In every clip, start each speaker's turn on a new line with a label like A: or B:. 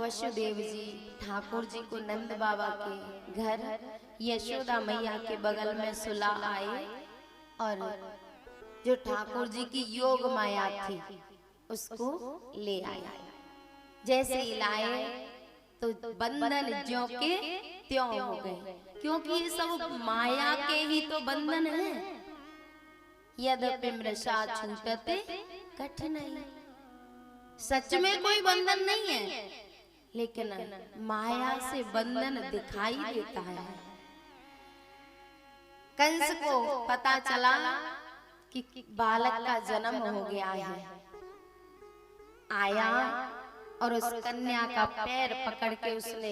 A: वसुदेव जी ठाकुर जी को नंद बाबा के घर यशोदा मैया के बगल में सुला आए और जो ठाकुर जी की योग माया थी उसको ले आया। जैसे ही लाए तो बंधन ज्यों के त्यों हो गए, क्योंकि ये सब माया के ही तो बंधन है। यद्यपि मृषा छूटते कठिनाई, सच में कोई बंधन नहीं है, लेकिन माया से बंधन दिखाई देता है। कंस को पता चला कि बालक का जन्म हो गया है, आया और उस कन्या का पैर पकड़ के उसने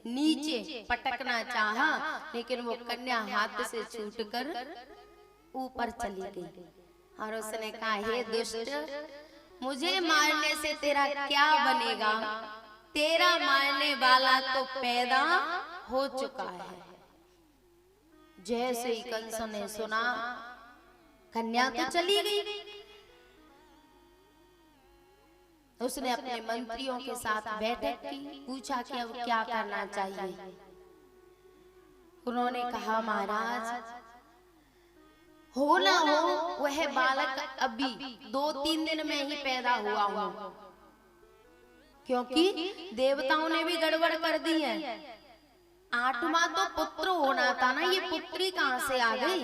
A: नीचे पटकना चाहा, लेकिन वो कन्या हाथ से छूटकर ऊपर चली गई और उसने कहा, हे दुष्ट, मुझे मारने से तेरा क्या बनेगा? तेरा मारने वाला तो पैदा हो चुका है। जैसे ही कंस ने सुना, कन्या तो चली गई, उसने अपने मंत्रियों के साथ बैठक की, पूछा कि अब क्या करना चाहिए। उन्होंने कहा, महाराज, हो ना हो वह बालक अभी 2-3 दिन में ही पैदा हुआ हो, क्योंकि देवताओं ने भी गड़बड़ कर दी है। 8वां तो पुत्र होना था ना, ये पुत्री कहां से आ गई?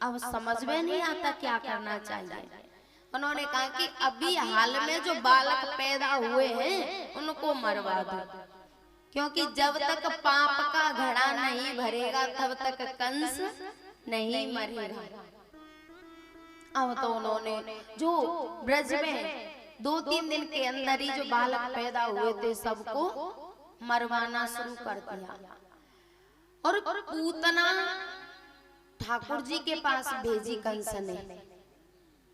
A: अब समझ में नहीं आता क्या करना चाहिए। उन्होंने कहा कि अभी हाल में जो बालक पैदा हुए हैं उनको मरवा दो, क्योंकि जब तक पाप का घड़ा नहीं भरेगा तब तक कंस नहीं मरेगा। अब तो उन्होंने जो ब्रज में 2-3 दिन के अंदर ही जो बालक पैदा हुए थे सबको मरवाना शुरू कर दिया और पूतना ठाकुर जी के पास भेजी कंस ने।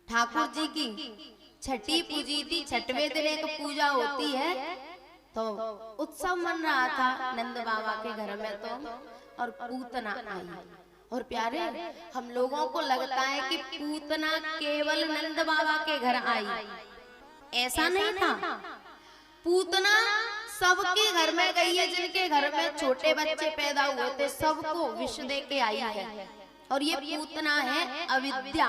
A: ठाकुर जी की छठी पूजी थी, 6वें दिन एक पूजा होती है, तो उत्सव मन रहा था नंद बाबा के घर में, तो और पूतना आई। और प्यारे, हम लोगों को लगता है कि पूतना केवल नंद बाबा के घर आई, ऐसा नहीं था। पूतना सबके घर में गई है, जिनके घर में छोटे बच्चे पैदा हुए थे सबको विष दे के आई है। और ये पूतना है अविद्या,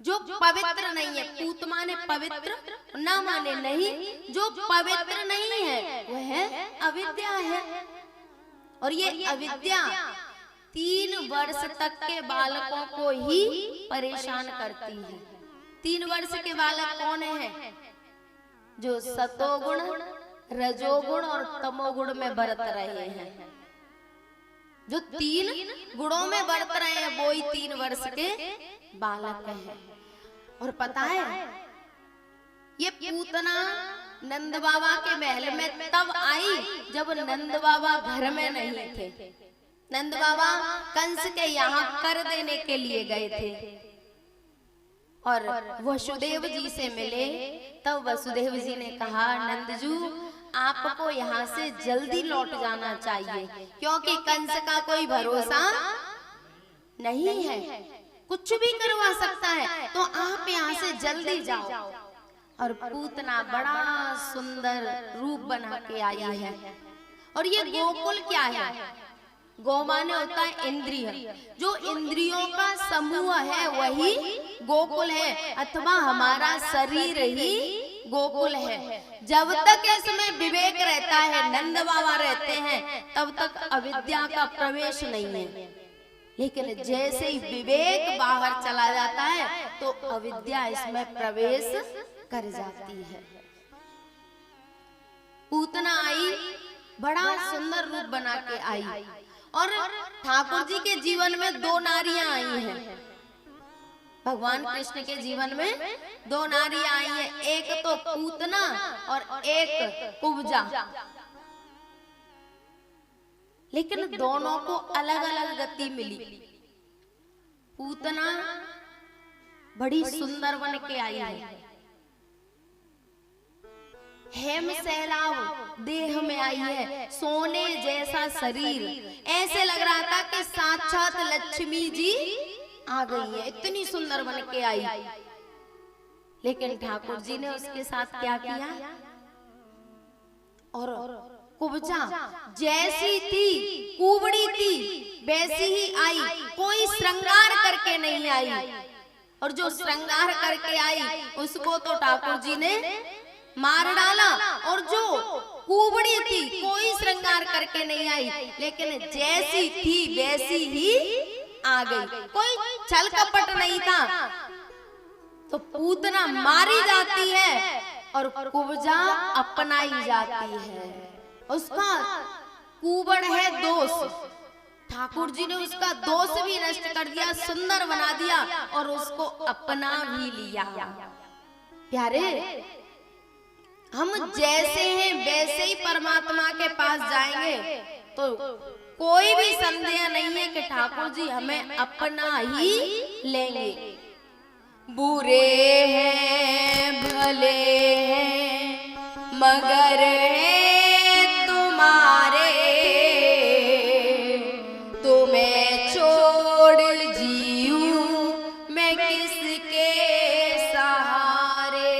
A: जो पवित्र नहीं है। पूत माने पवित्र, ना माने नहीं, जो पवित्र नहीं है वह अविद्या है। और ये अविद्या 3 वर्ष तक के बालकों को ही परेशान करती है। 3 वर्ष के बालक कौन है? जो सतोगुण, रजोगुण और तमोगुण में बरत रहे हैं। जो 3 गुणों में बरत रहे हैं वो ही 3 वर्ष के बालक हैं। और पता है, ये पूतना नंद बाबा के महल में तब आई जब नंद बाबा घर में नहीं थे। नंद बाबा कंस के यहाँ कर देने के लिए गए थे और वसुदेव जी से मिले। तब वसुदेव जी ने कहा, नंदजू, आपको यहाँ से जल्दी लौट जाना चाहिए, क्योंकि कंस का कोई भरोसा नहीं है, कुछ भी करवा सकता है, तो आप यहाँ से जल्दी जाओ। और पूतना बड़ा सुंदर रूप बना के आई है। और ये गोकुल क्या है? गो माने होता है इंद्रिय, जो इंद्रियों का समूह है वही गोकुल है, अथवा हमारा शरीर ही गोकुल है। जब तक इसमें विवेक रहता है, नंद बाबा रहते हैं, तब तक अविद्या का प्रवेश नहीं है। लेकिन जैसे ही विवेक बाहर चला जाता है तो अविद्या इसमें प्रवेश कर जाती है। पूतना आई, बड़ा सुंदर रूप बना के आई। और ठाकुर जी के जीवन में 2 नारियां आई हैं। भगवान कृष्ण के जीवन में 2 नारियां आई हैं, एक तो पूतना और एक कुब्जा। लेकिन दोनों को अलग अलग गति मिली। पूतना बड़ी सुंदर बन के आई है, हेम सैलाव देह में आई है, सोने जैसा शरीर, ऐसे लग रहा था कि साक्षात लक्ष्मी जी आ गई है, इतनी सुंदर बन के आई। लेकिन ठाकुर जी ने उसके साथ क्या किया? और कुब्जा जैसी थी, कुबड़ी थी, वैसी ही आई, कोई श्रृंगार करके नहीं आई। और जो श्रृंगार करके आई उसको तो ठाकुर जी ने मार डाला, और जो कुबड़ी थी कोई श्रृंगार करके नहीं आई, लेकिन जैसी थी वैसी ही आ गई, कोई छल कपट नहीं था। तो पूतना मारी जाती है और कुब्जा अपनाई जाती है। उसका कुबड़ है दोष, ठाकुर जी ने उसका दोष भी नष्ट कर दिया, सुंदर बना दिया और उसको अपना भी लिया। प्यारे, हम जैसे हैं वैसे ही परमात्मा के पास जाएंगे तो कोई भी संदेह नहीं है कि ठाकुर जी हमें अपना ही लेंगे। बुरे हैं भले हैं मगर हैं तुम्हारे, तुम्हें छोड़ जीऊं मैं किसके सहारे।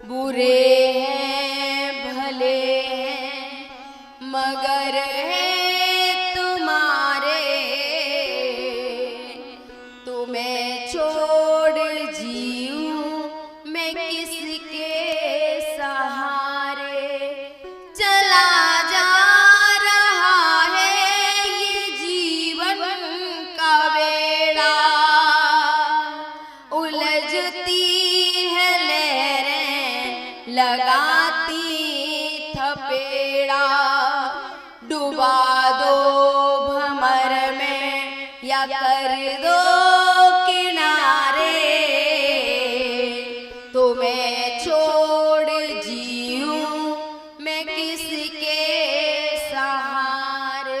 A: बुरे हैं भले हैं मगर हैं तुम्हारे, तुम्हें छोड़ जीऊं मैं किसके सहारे। चला जा रहा है ये जीवन का बेड़ा, उलझती है लहरें लगाती थपेड़ा। डुबा दो भंवर में या कर दो किनारे, तुम्हें छोड़ जीऊं मैं किसके सहारे।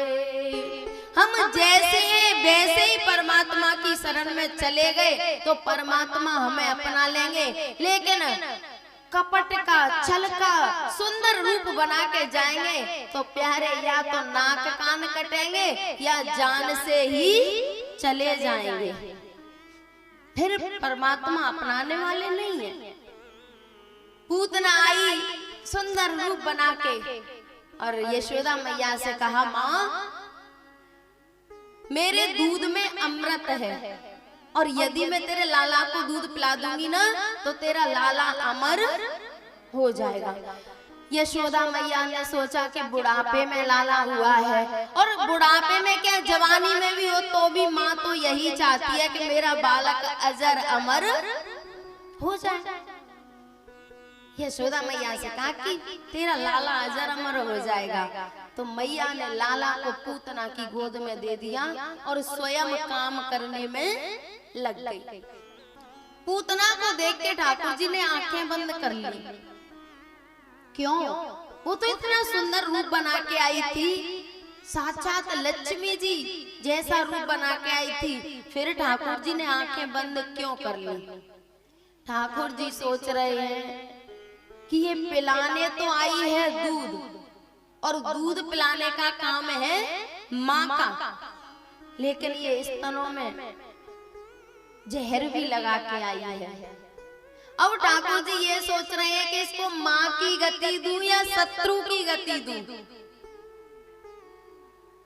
A: हम जैसे हैं वैसे ही परमात्मा की शरण में चले गए तो परमात्मा हमें अपना लेंगे, लेकिन कपट का, छल का सुंदर रूप बना के जाएंगे तो प्यारे या तो नाक कान कटेंगे या जान से ही चले जाएंगे, फिर परमात्मा अपनाने वाले नहीं है। पूतना आई सुंदर रूप बना के और यशोदा मैया से कहा, माँ मेरे दूध में अमृत है और यदि मैं तेरे लाला को दूध पिला दूंगी ना तो तेरा लाला अमर हो जाएगा। यशोदा मैया ने सोचा कि बुढ़ापे में लाला हुआ है, और बुढ़ापे में क्या जवानी में भी हो तो भी माँ तो यही चाहती है कि मेरा बालक अजर अमर हो जाए। यशोदा मैया से कहा कि तेरा लाला अजर अमर हो जाएगा, तो मैया ने लाला को पूतना की गोद में दे दिया और स्वयं काम करने में लग गई। पूतना को देख के ठाकुर जी ने आंखें बंद कर ली। क्यों? वो तो इतना सुंदर रूप बना के आई थी, साक्षात लक्ष्मी जी जैसा रूप बना के आई थी, फिर ठाकुर जी ने आंखें बंद क्यों कर ली? ठाकुर जी सोच रहे हैं कि ये पिलाने तो आई है दूध, और दूध पिलाने का काम है माँ का, लेकिन ये स्तनों में जहर भी लगा के आई है। अब ठाकुर जी ये सोच रहे हैं कि इसको माँ की गति दूं या शत्रु की गति दूं।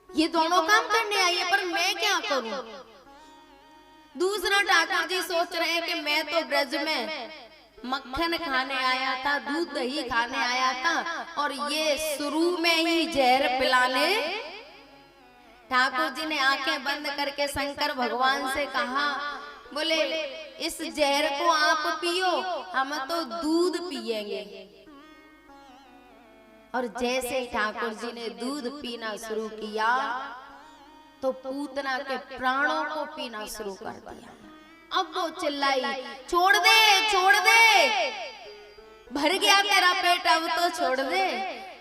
A: ये दोनों काम करने आई है, पर मैं क्या करूं? दूसरा ठाकुर जी सोच रहे हैं कि मैं तो ब्रज में मक्खन खाने आया था, दूध दही खाने आया था, और ये शुरू में ही जहर पिलाने। ठाकुर जी ने आंखें बंद करके शंकर भगवान से कहा, बोले इस जहर को आप पियो, हम तो दूध पिएंगे। और जैसे ही ठाकुर जी ने दूध पीना शुरू किया तो पूतना के प्राणों को पीना शुरू कर दिया। अब वो चिल्लाई, छोड़ दे छोड़ दे, भर गया तेरा पेट, अब तो छोड़ दे।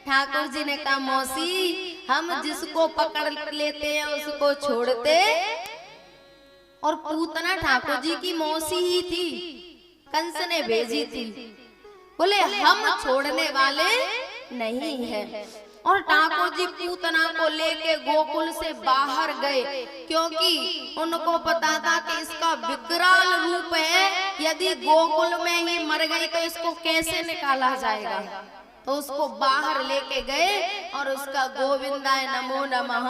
A: ठाकुर जी ने कहा, मौसी हम जिसको पकड़ लेते हैं उसको छोड़ते, और पूतना ठाकुर जी की मौसी ही थी, कंस ने भेजी थी। बोले हम छोड़ने वाले नहीं है। और ठाकुर जी पूतना को लेके गोकुल से बाहर गए, क्योंकि उनको पता था कि इसका विकराल रूप है, यदि गोकुल में ही मर गई तो इसको कैसे निकाला जाएगा। तो उसको बाहर लेके गए और उसका गोविंदाय नमो नमः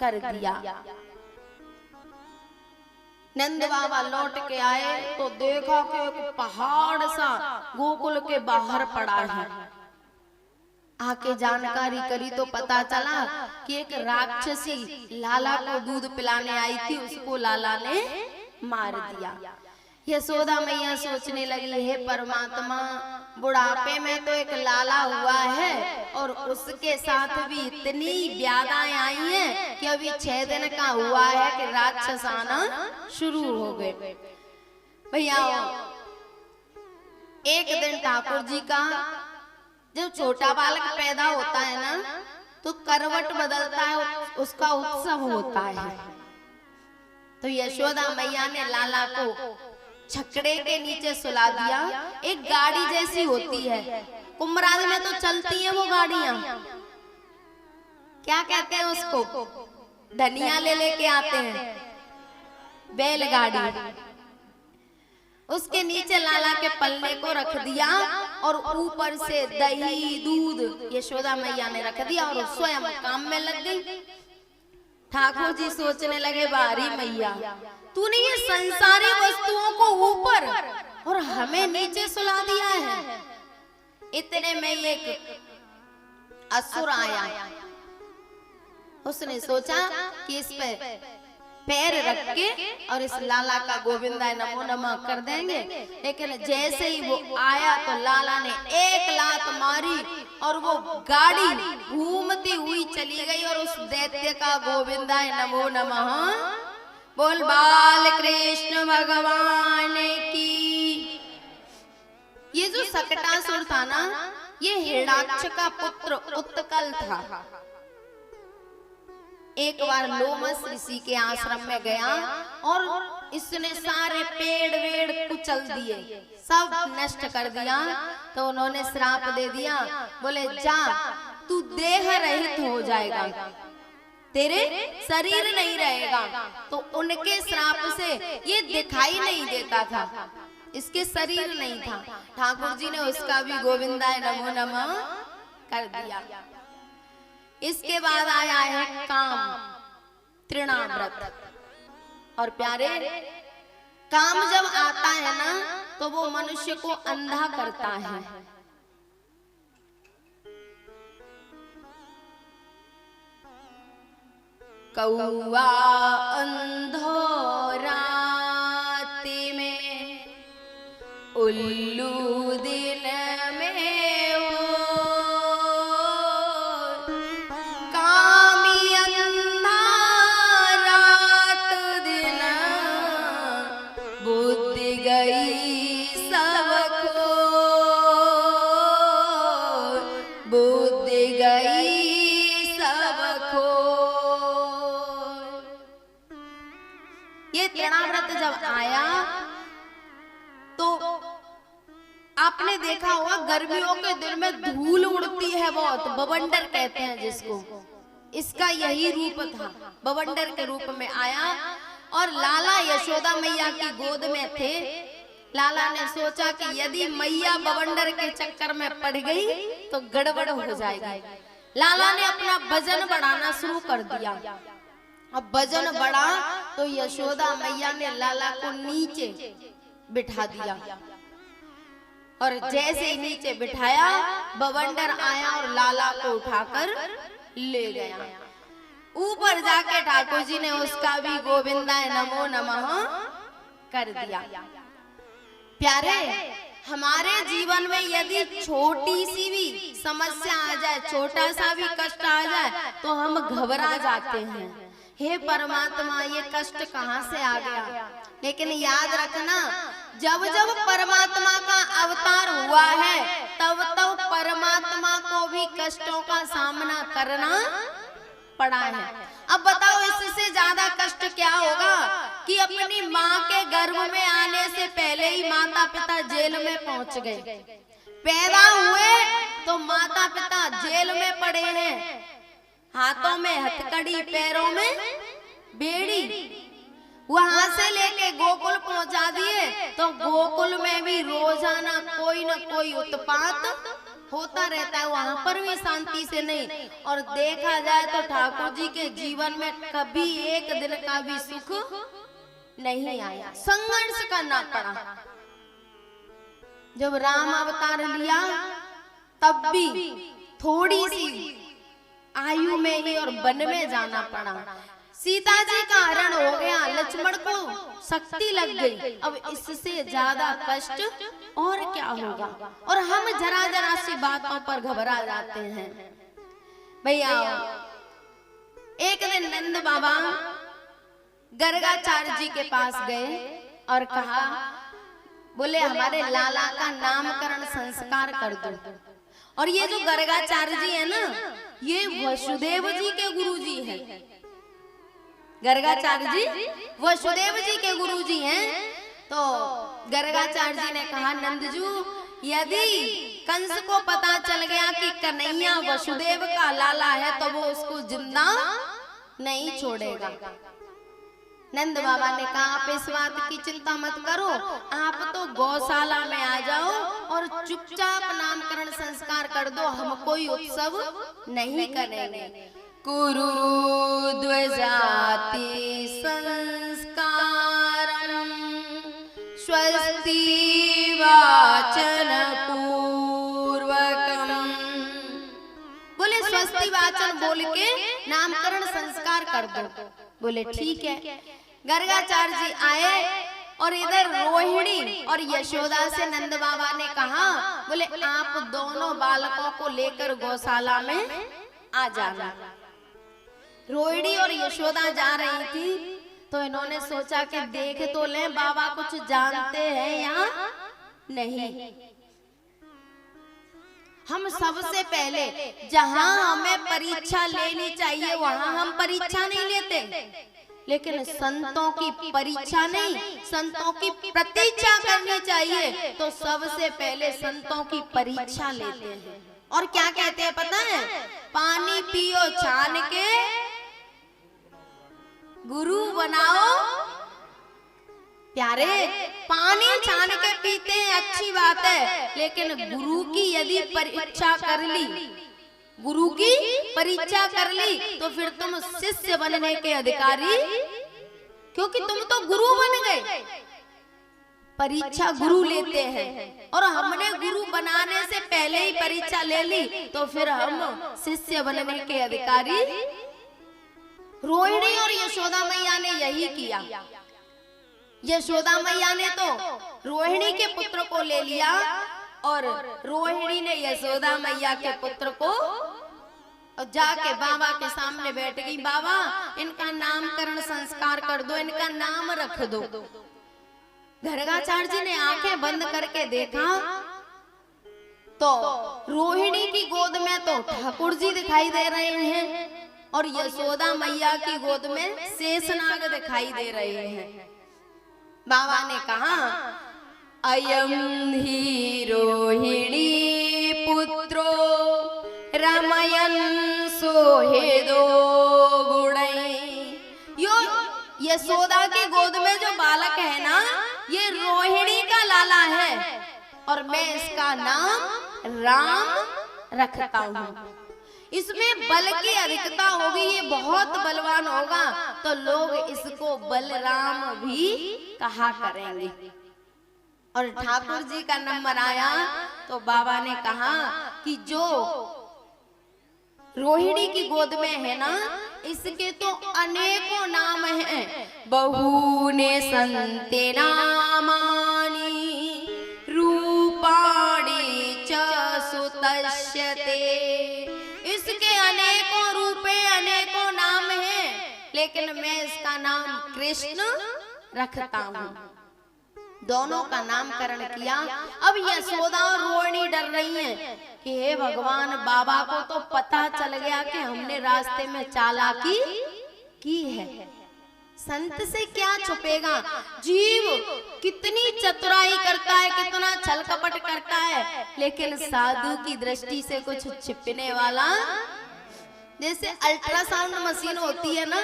A: कर दिया। नंद बाबा लौट के आए तो देखा कि एक पहाड़ सा गोकुल के बाहर पड़ा है। आके जानकारी करी तो पता चला कि एक राक्षसी लाला को दूध पिलाने आई थी, उसको लाला ने मार दिया। यशोदा मैया सोचने लगी, हे परमात्मा, बुढ़ापे में तो एक लाला हुआ है और उसके साथ भी इतनी व्याधाएं आई हैं कि अभी 6 दिन का हुआ है कि राक्षस आना शुरू हो गए। भैया एक दिन ठाकुर जी का जब छोटा बालक पैदा होता है ना, तो करवट बदलता है, उसका उत्सव होता है। तो यशोदा मैया ने लाला को छकड़े के नीचे सुला दिया। एक गाड़ी जैसी होती है, कुम्भराज में तो चलती है वो गाड़ियां, क्या कहते हैं उसको, धनिया ले लेके आते हैं, बैलगाड़ी। उसके नीचे लाला के पल्ले को रख दिया और ऊपर से दही दूध यशोदा मैया ने रख दिया और स्वयं काम में लग गई। ठाकुर जी सोचने लगे, बारी मैया, तूने ये संसारी वस्तुओं को ऊपर और हमें नीचे सुला दिया है। इतने में एक असुर आया, उसने सोचा कि इस पे पैर रख के और इस लाला का गोविंदाय नमो नमः कर देंगे। लेकिन जैसे ही वो आया तो लाला ने एक लात मारी और वो गाड़ी घूमती हुई चली गई और उस दैत्य का गोविंदाय नमो नमः बोल बाल कृष्ण भगवान की। ये जो सकटासुर था ना, ये हिरण्याक्ष का पुत्र उत्कल था। एक बार लोमस ऋषि के आश्रम में गया और इसने सारे पेड़ वेड़ कुचल दिए, सब नष्ट कर दिया। तो उन्होंने श्राप दे दिया, बोले जा तू देह रहित हो जाएगा, तेरे शरीर नहीं रहेगा। तो उनके श्राप से ये दिखाई नहीं देता था, इसके शरीर नहीं था। ठाकुर जी ने उसका भी गोविंदाय नमो नमः कर दिया। इसके बाद आया है काम तृणाव्रत। और प्यारे, काम जब आता है ना तो वो मनुष्य को अंधा करता है। कौआ अंधो राति में, उल्लू दिन में जब आया तो आपने देखा होगा गर्मियों के दिन में धूल उड़ती है बहुत, बवंडर कहते हैं जिसको। इसका यही रूप था, बवंडर के रूप में आया और लाला यशोदा मैया की गोद में थे। लाला ने सोचा कि यदि मैया बवंडर के चक्कर में पड़ गई तो गड़बड़ हो जाएगी। लाला ने अपना वजन बढ़ाना शुरू कर दिया। अब वजन बढ़ा तो यशोदा मैया ने लाला को नीचे बिठा दिया और जैसे ही नीचे बिठाया बवंडर आया और लाला को उठाकर ले गया। ऊपर जाके ठाकुर जी ने उसका भी गोविंदाय नमो नमः कर दिया। प्यारे, हमारे जीवन में यदि छोटी सी भी समस्या आ जाए, छोटा सा भी कष्ट आ जाए तो हम घबरा जाते हैं, हे परमात्मा ये कष्ट कहाँ से आ गया। लेकिन याद रखना, जब जब परमात्मा का अवतार हुआ है तब तब परमात्मा को भी कष्टों का सामना करना पड़ा है। अब बताओ इससे ज्यादा कष्ट क्या होगा कि अपनी माँ के गर्भ में आने से पहले ही माता पिता जेल में पहुंच गए, पैदा हुए तो माता पिता जेल में पड़े हैं, हाथों में हथकड़ी, पैरों में बेड़ी। वहां से लेके गोकुल पहुंचा दिए, तो गोकुल में भी रोजाना कोई न कोई उत्पात होता रहता है, वहां पर भी शांति से नहीं। और देखा जाए तो ठाकुर जी के जीवन में कभी एक दिन का भी सुख नहीं आया, संघर्ष करना पड़ा। जब राम अवतार लिया तब भी थोड़ी सी आयु में ही और वन में जाना पड़ा। सीता जी का हरण हो गया, लक्ष्मण को शक्ति लग गई, अब इससे ज्यादा कष्ट और क्या होगा। और हम जरा जरा सी बातों पर घबरा जाते हैं। भैया एक दिन नंद बाबा गर्गाचार्य जी के पास गए और कहा, बोले हमारे लाला का नामकरण संस्कार कर दो। और ये जो गर्गाचार्य जी है ना, ये वसुदेव जी के गुरु जी हैं। गर्गाचार्य जी वसुदेव जी के गुरु जी हैं। तो गर्गाचार्य जी ने कहा, नंदजू यदि कंस को पता चल गया कि कन्हैया वसुदेव का लाला है तो वो उसको जिंदा नहीं छोड़ेगा। नंद बाबा ने कहा, आप इस बात की चिंता मत करो, आप तो गौशाला में आ जाओ और चुपचाप नामकरण संस्कार कर दो, हम कोई उत्सव नहीं करेंगे। कुरु द्वजाति संस्कारं स्वस्ति वाचन पूर्वकम। बोले स्वस्ति वाचन बोल के नामकरण संस्कार कर दो। बोले ठीक है। गर्गाचार्य जी आए और इधर रोहिणी और यशोदा से नंद बाबा ने कहा, बोले आप दोनों बालकों को लेकर गौशाला में आ जाना। रोहिणी और यशोदा जा रही थी, तो इन्होंने सोचा कि देख तो लें बाबा कुछ जानते हैं या नहीं। हम सबसे पहले जहां हमें परीक्षा लेनी चाहिए वहां हम परीक्षा नहीं लेते, लेकिन संतों की परीक्षा नहीं, संतों की प्रतीक्षा करनी चाहिए। तो सबसे पहले संतों की परीक्षा लेते हैं। और क्या कहते हैं पता है? पानी पियो छान के, गुरु बनाओ प्यारे। पानी छान के पीते हैं अच्छी बात है, लेकिन गुरु की यदि परीक्षा कर ली, गुरु की परीक्षा कर ली, तो फिर तुम शिष्य बनने के अधिकारी, क्योंकि तुम तो गुरु बन गए। परीक्षा गुरु लेते हैं, और हमने गुरु बनाने से पहले ही परीक्षा ले ली, तो फिर हम शिष्य बनने के अधिकारी। रोहिणी और यशोदा मैया ने यही किया। यशोदा मैया ने तो रोहिणी के पुत्र को ले लिया, और रोहिणी ने यशोदा मैया के पुत्र को जाके बाबा के सामने बैठ गई। बाबा इनका नामकरण संस्कार कर दो, इनका नाम रख दो। गर्गाचार्य जी ने आंखें बंद करके देखा तो रोहिणी की गोद में तो ठाकुर जी दिखाई दे रहे हैं, और यशोदा मैया की गोद में शेषनाग दिखाई दे रहे हैं। बाबा ने कहा, अयम ही रोहिणी पुत्रो रमयन सोहेदो गुणै। यो यशोदा की गोद में जो बालक है ना, ये रोहिणी का लाला है, और मैं इसका नाम राम रखता हूँ। इसमें बल की अधिकता होगी, ये बहुत बलवान होगा, तो लोग इसको बलराम भी कहा करेंगे। और ठाकुर जी का नंबर आया तो बाबा ने कहा कि जो रोहिणी की गोद में है ना, इसके तो अनेकों नाम हैं। बहुने संते नामानि रूपाणि च सुतश्यते। इसके अनेकों रूपे, अनेकों नाम हैं, लेकिन मैं इसका नाम कृष्ण रखता हूँ। दोनों का नामकरण किया। अब यशोदा और रोहिणी डर रही हैं कि हे भगवान, बाबा को तो पता चल गया कि हमने रास्ते में चालाकी की है। संत से क्या छुपेगा। जीव कितनी चतुराई करता है, कितना छल कपट करता है, लेकिन साधु की दृष्टि से कुछ छिपने वाला। जैसे अल्ट्रासाउंड मशीन होती है ना,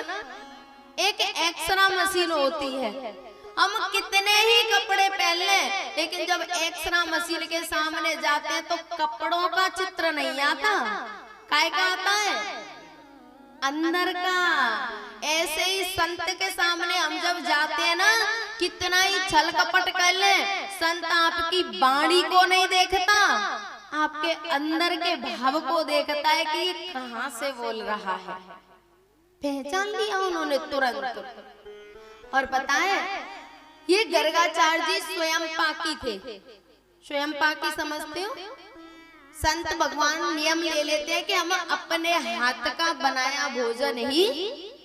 A: एक एक्सरा मशीन होती है। हम कितने ही कपड़े पहन लें, लेकिन जब एक्सरा मशीन के सामने जाते हैं तो कपड़ों का चित्र नहीं आता, काय का आता है, अंदर का। ऐसे ही संत के सामने हम जब जाते हैं ना, कितना ही छल कपट कर ले, संत आपकी वाणी को नहीं देखता, आपके अंदर के भाव को देखता है कि ये कहां से बोल रहा है। पहचान लिया उन्होंने तुरंत। और पता है, ये गर्गाचार्य जी स्वयं पाकी थे। स्वयं पाकी समझते हो? संत भगवान नियम ले लेते हैं कि हम अपने हाथ का बनाया भोजन ही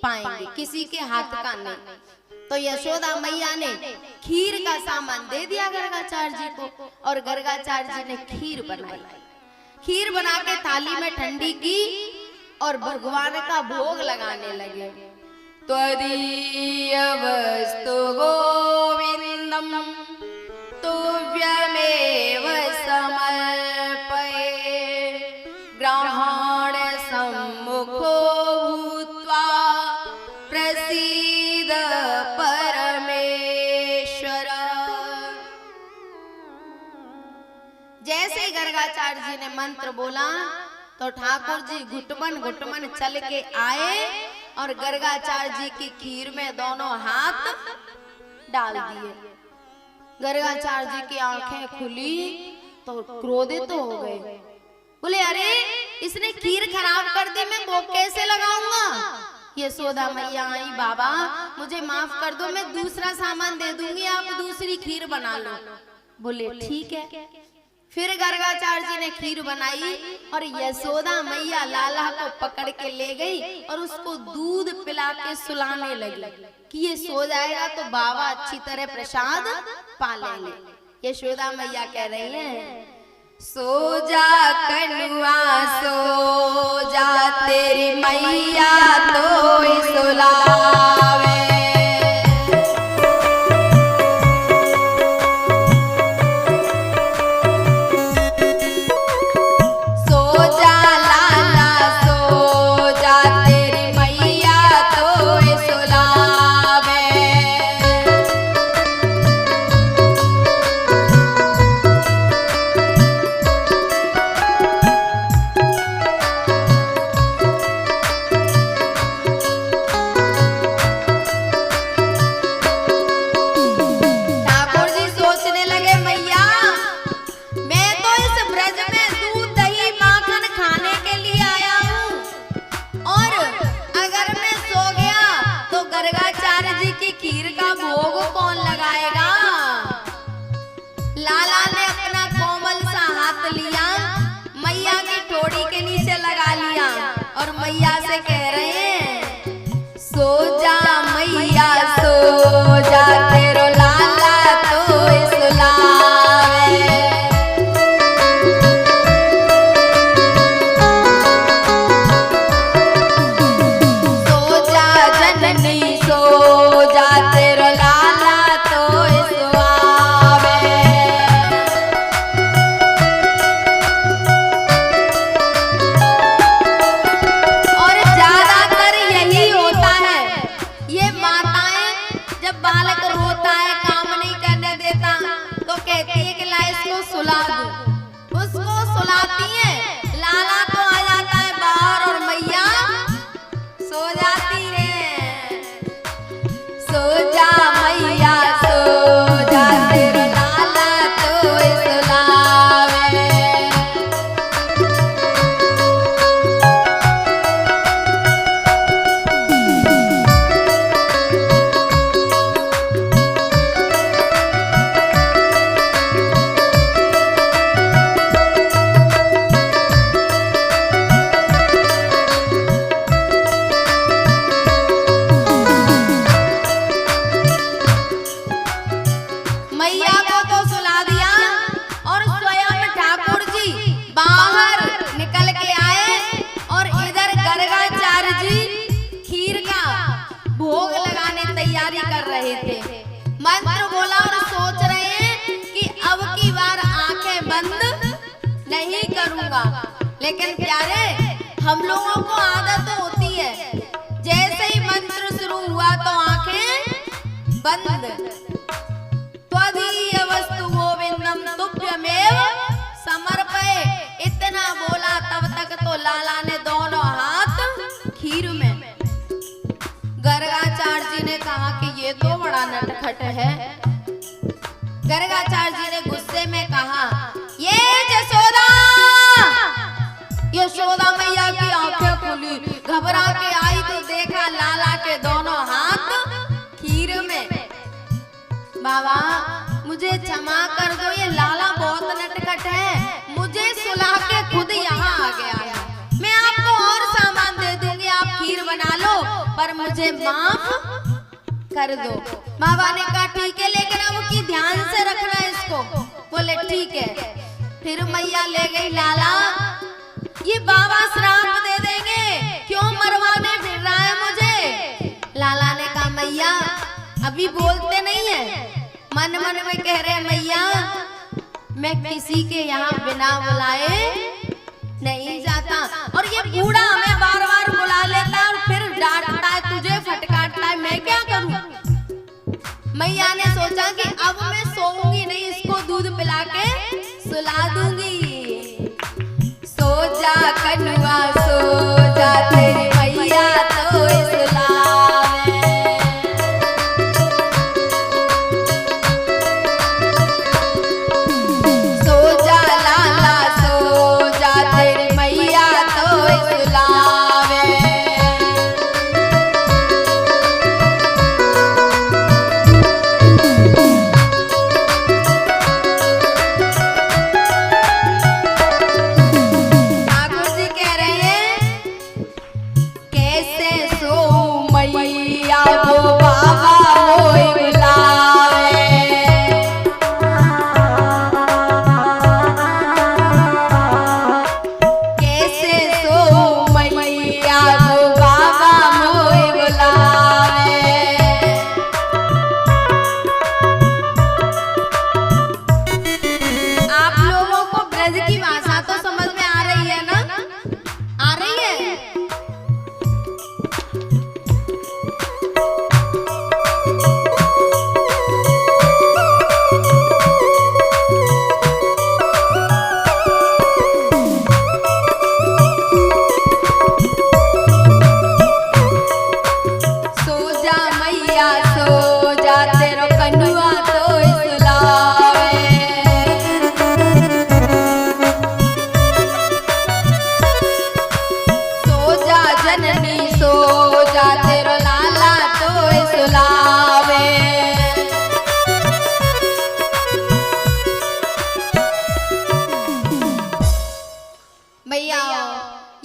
A: पाएंगे, किसी के हाथ का नहीं। तो यशोदा मैया ने खीर का सामान दे दिया गर्गाचार्य जी को, और गर्गाचार्य जी ने खीर बनाई। खीर बना के थाली में ठंडी की और भगवान का भोग लगाने लगे। त्वदीय वस्तु गोविंदम तुभ्यमेव समर्पये ग्रहण सम्मुखो भूत्वा प्रसीद परमेश्वर। जैसे गर्गाचार्य जी ने मंत्र बोला तो ठाकुर जी घुटमन घुटमन चल के आए और गर्गाचार्य जी की खीर में दोनों हाथ डाल दिए। गर्गाचार्य जी की आंखें खुली तो क्रोधित हो गए, बोले अरे इसने खीर खराब कर दी, मैं भोग कैसे लगाऊंगा। यशोदा मैया आई, बाबा मुझे माफ कर दो, मैं दूसरा सामान दे दूंगी, आप दूसरी खीर बना लो। बोले ठीक है। फिर गर्गाचार्य जी ने खीर बनाई और यशोदा मैया लाला को पकड़ के ले गई और उसको दूध पिला के सुलाने लगी कि ये सो जाएगा तो बाबा अच्छी तरह प्रसाद पा लेंगे। यशोदा मैया कह रही हैं, सो जा कनुआ सो जा, तेरी मैया तो सुलावे। मैया से कह रहे हैं, सो जा मैया सो जा, तेरो लाला तो सुलावे। सो जा जननी सो जा, तेरो लाला तो सुलावे। और ज्यादा नहीं करूंगा। लेकिन प्यारे, हम लोगों को आदत होती है, जैसे ही मंत्र शुरू हुआ तो आंखें बंद। त्वदीय वस्तु गोविंदम तुभ्यमेव समर्पये, इतना बोला तब तक तो लाला ने दोनों हाथ खीर में। गर्गाचार्य जी ने कहा कि ये तो बड़ा नटखट है। गर्गाचार्य जी ने गुस्से में कहा, ये यशोदा, यशोदा मैया की आंखें खुली, घबरा के आई तो देखा लाला के दोनों हाथ खीर में। बाबा मुझे क्षमा कर दो, ये लाला बहुत नटखट है, मुझे सुला के खुद यहाँ आ गया है। मैं आपको और सामान दे दूंगी, आप खीर बना लो, पर मुझे माफ कर दो। बाबा ने कहा ठीक है, लेकिन अब की ध्यान से रखना इसको। बोले ठीक है। फिर मैया ले गई, लाला ये बाबा श्राप दे देंगे, क्यों मरवाने फिर रहा है मुझे। लाला ने कहा मैया अभी बोलते नहीं है, मन मन में कह रहे मैया मैं किसी के यहाँ बिना बुलाए नहीं जाता। और ये बूढ़ा हमें बार बार बुला लेता है और फिर डांटता है, तुझे फटकारता है, मैं क्या करूं। मैया ने सोचा कि अब मैं सोऊंगी नहीं, इसको दूध पिला के सुला दूंगी। सो जा कनुआ सो जा, तेरी मैया तो सुलावे। सो जा लाला सो जा, तेरी मैया तो सुलावे।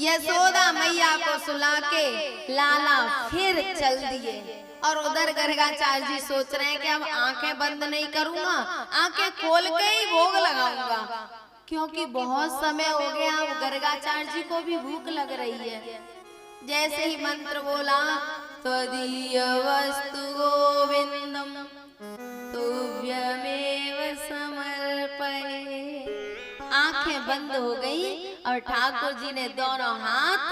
A: यशोदा मैया को सुला के लाला फिर चल दिए। और उधर गर्गाचार्य जी सोच रहे हैं कि अब आंखें बंद नहीं करूंगा, आंखें खोल के ही भोग लगाऊंगा, क्योंकि बहुत समय हो गया, अब गर्गाचार्य जी को भी भूख लग रही है। जैसे ही मंत्र बोला, त्वदीय वस्तु गोविंदम तुभ्यमेव समर्पये, आंखें बंद हो गई और ठाकुर जी ने दोनों हाथ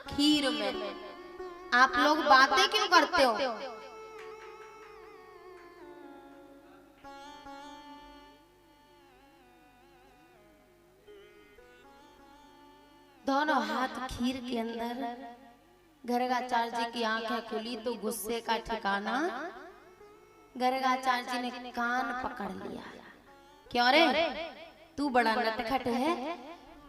A: खीर में। आप लोग बातें क्यों करते हो? दोनों हाथ खीर के अंदर। गर्गाचार्य जी की आंखें खुली तो गुस्से का ठिकाना। गर्गाचार्य जी ने कान पकड़ लिया, क्यों रे तू बड़ा नटखट है,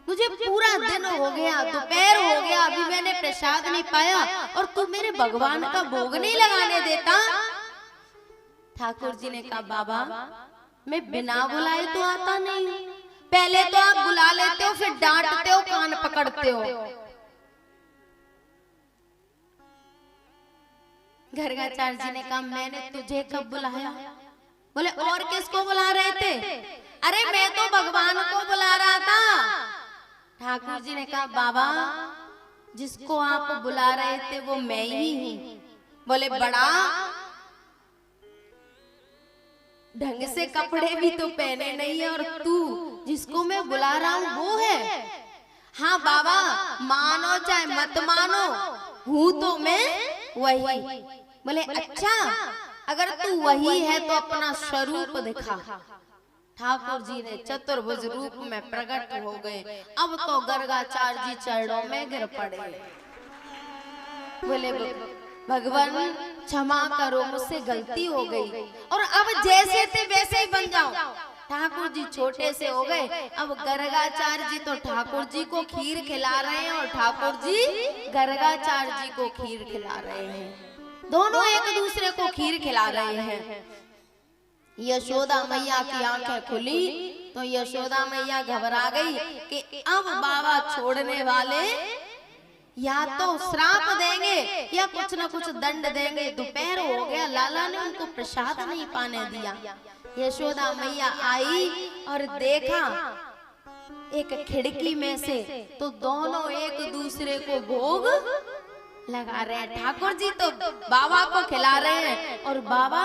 A: मुझे पूरा दिन हो गया, दोपहर हो गया, अभी मैंने प्रसाद नहीं पाया और तू मेरे भगवान का भोग नहीं लगाने देता। ठाकुर जी ने कहा बाबा मैं बिना बुलाए तो आता नहीं, पहले तो आप बुला लेते हो फिर डांटते हो, कान पकड़ते हो। गर्गाचार्य जी ने कहा मैंने तुझे कब बुलाया? बोले और किसको बुला रहे थे? अरे मैं तो भगवान को बुला रहा था। ठाकुर जी ने कहा बाबा जिसको आप बुला रहे थे वो मैं ही हूँ। बोले बड़ा ढंग से कपड़े भी तो पहने नहीं है और तू जिसको मैं बुला रहा हूँ वो है। हाँ बाबा, मानो चाहे मत मानो, हूँ तो मैं वही। बोले अच्छा, अगर तू वही है तो अपना स्वरूप दिखा। ठाकुर जी ने चतुर्भुज रूप में प्रकट हो गए। अब तो गर्गाचार्य जी चरणों में गिर पड़े। बोले भगवान क्षमा करो, मुझसे गलती हो गई और अब जैसे थे वैसे ही बन जाओ। ठाकुर जी छोटे से हो गए। अब गर्गाचार्य जी तो ठाकुर जी को खीर खिला रहे हैं और ठाकुर जी गर्गाचार्य जी को खीर खिला रहे हैं। दोनों एक दूसरे को खीर खिला रहे हैं। यशोदा मैया की आंखें खुली तो यशोदा मैया घबरा गई कि अब बाबा छोड़ने वाले या तो श्राप देंगे या कुछ न कुछ दंड देंगे। दोपहर हो गया, लाला ने उनको प्रसाद नहीं पाने दिया। यशोदा मैया आई और देखा एक खिड़की में से तो दोनों एक दूसरे को भोग लगा रहे हैं। ठाकुर जी तो बाबा को खिला रहे हैं और बाबा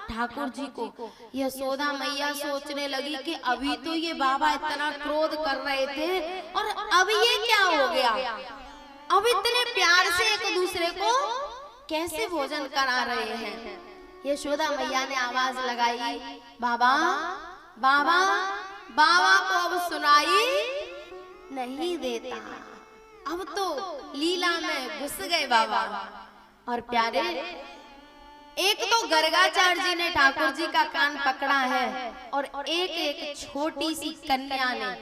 A: ठाकुर जी को। यशोदा मैया सोचने लगी कि अभी तो ये बाबा इतना क्रोध कर रहे थे और अब ये क्या हो गया, अब इतने प्यार से एक दूसरे को कैसे भोजन करा रहे हैं। यशोदा मैया ने आवाज लगाई, बाबा बाबा। बाबा को अब सुनाई नहीं देता, अब तो लीला में घुस गए बाबा। और प्यारे, एक तो गर्गाचार्य जी ने ठाकुर जी का कान पकड़ा है और एक एक छोटी सी कन्या ने,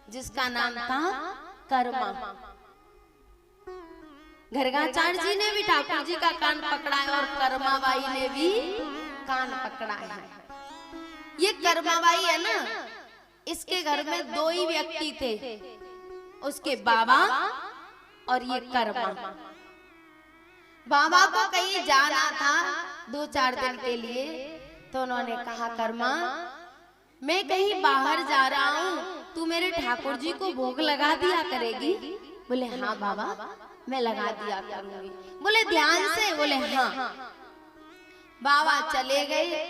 A: जिसका नाम था कर्मा। गर्गाचार्य जी ने भी ठाकुर जी का कान पकड़ा है और कर्माबाई ने भी कान पकड़ा है। ये कर्माबाई है ना, इसके घर में दो ही व्यक्ति थे, उसके बाबा और ये कर्मा। बाबा को कहीं जाना था 2-4 दिन के लिए, तो उन्होंने कहा कर्मा मैं कहीं बाहर जा रहा हूँ, तू मेरे ठाकुर जी को भोग लगा दिया करेगी? बोले हाँ बाबा मैं लगा दिया करूंगी। बोले ध्यान से? बोले हाँ। बाबा चले गए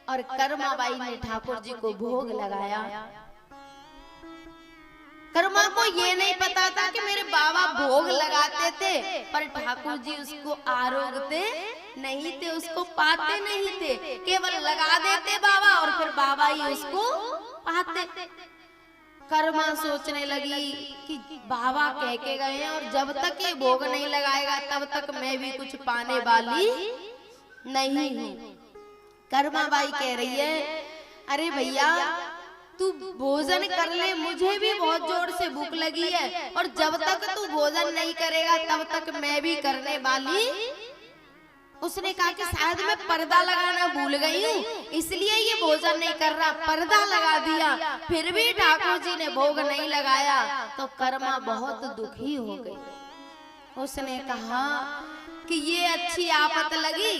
A: और कर्माबाई ने ठाकुर जी को भोग लगाया। कर्मा को ये नहीं पता था कि मेरे बाबा भोग लगाते थे, पर ठाकुर जी उसको आरोगते नहीं थे, उसको पाते नहीं थे, केवल लगा देते बाबा और फिर बाबा ही उसको पाते। कर्मा सोचने लगी कि बाबा कह के गए हैं और जब तक ये भोग नहीं लगाएगा तब तक मैं भी कुछ पाने वाली नहीं हूँ। कर्माबाई कह रही है, अरे भैया तू भोजन कर ले, मुझे भी बहुत जोर से भूख लगी है और जब तक तू भोजन नहीं करेगा तब तक मैं भी करने वाली। उसने कहा कि शायद मैं पर्दा लगाना भूल गई हूँ इसलिए ये भोजन नहीं कर रहा, पर्दा लगा दिया। फिर भी ठाकुर जी ने भोग नहीं लगाया तो कर्मा बहुत दुखी हो गई। उसने कहा कि ये अच्छी आफत लगी,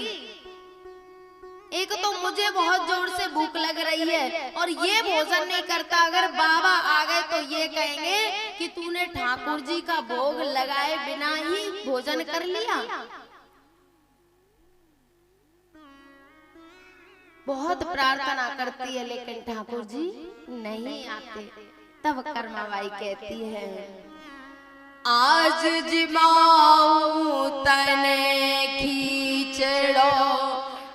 A: एक तो मुझे बहुत जोर से भूख लग रही है और ये भोजन नहीं करता, अगर बाबा आ गए तो ये कहेंगे कि तूने ठाकुर जी का भोग लगाए बिना ही भोजन कर लिया। बहुत प्रार्थना करती है लेकिन ठाकुर जी नहीं आते। तब कर्माबाई कहती है, आज जिमाऊ तने खींचड़ो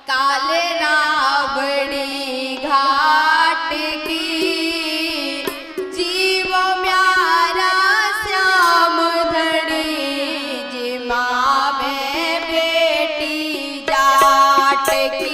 A: काले रावड़ी घाट की, जीव म्यारा श्याम धड़ी जिमावे बेटी जाट की।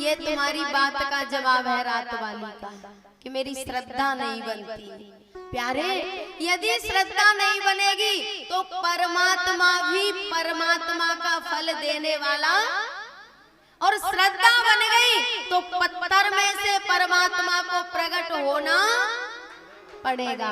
A: ये तुम्हारी बात का जवाब है रात वाली का कि मेरी श्रद्धा नहीं बनती। प्यारे, यदि श्रद्धा नहीं बनेगी तो परमात्मा भी परमात्मा का फल देने वाला, और श्रद्धा बन गई तो पत्थर में से परमात्मा को प्रकट होना पड़ेगा।